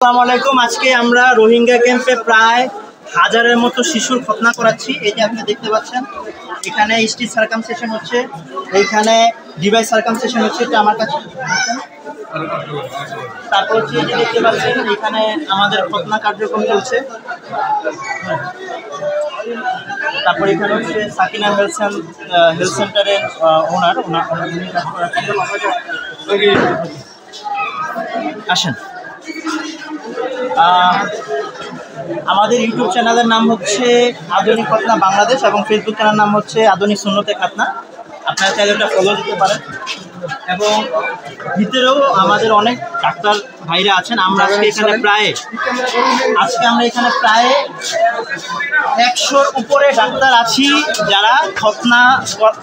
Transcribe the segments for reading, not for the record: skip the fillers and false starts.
আসসালামু আলাইকুম। আজকে আমরা রোহিঙ্গা ক্যাম্পে প্রায় হাজারের মতো শিশুর খতনা করাচ্ছি। এই যে আপনি দেখতে পাচ্ছেন এখানে স্টিচ সার্কামসিশন হচ্ছে, এইখানে ডিভাইস সার্কামসিশন হচ্ছে, এটা আমার কাছে। তারপর হচ্ছে এই যে দেখতে পাচ্ছেন এখানে আমাদের খতনা কার্যক্রম চলছে। তারপর এখানে হচ্ছে সাকিনা হেলথ সেন্টারের ওনার আসেন। আমাদের ইউটিউব চ্যানেলের নাম হচ্ছে আধুনিক খতনা বাংলাদেশ এবং ফেসবুক চ্যানেলের নাম হচ্ছে আধুনিক সুন্নতে খাতনা। আপনারা চাইলে ওটা ফলো দিতে পারেন। এবং ভিতরেও আমাদের অনেক ডাক্তার ভাইরা আছেন। আমরা আজকে এখানে প্রায় 100-র উপরে ডাক্তার আছি যারা খতনা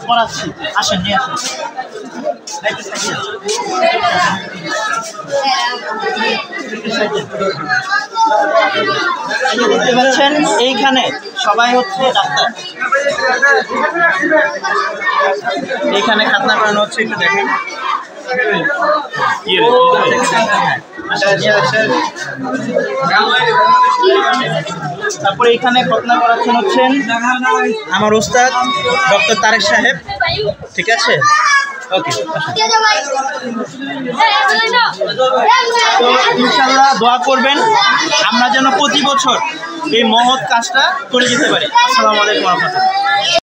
করাচ্ছি। আসেন, নিয়ে আসেন। দেখতে পাচ্ছেন এইখানে সবাই হচ্ছে ডাক্তার। এইখানে খাতনা করানো হচ্ছে, একটু দেখেন। তারপরে এখানে খতনা করাচ্ছেন হচ্ছেন আমার ওস্তাদ ডক্টর তারেক সাহেব। ঠিক আছে, ওকে। তো ইনশাআল্লাহ দোয়া করবেন আমরা যেন প্রতি বছর এই মহৎ কাজটা করে যেতে পারি। আসসালামু আলাইকুম ওয়া রাহমাতুল্লাহ।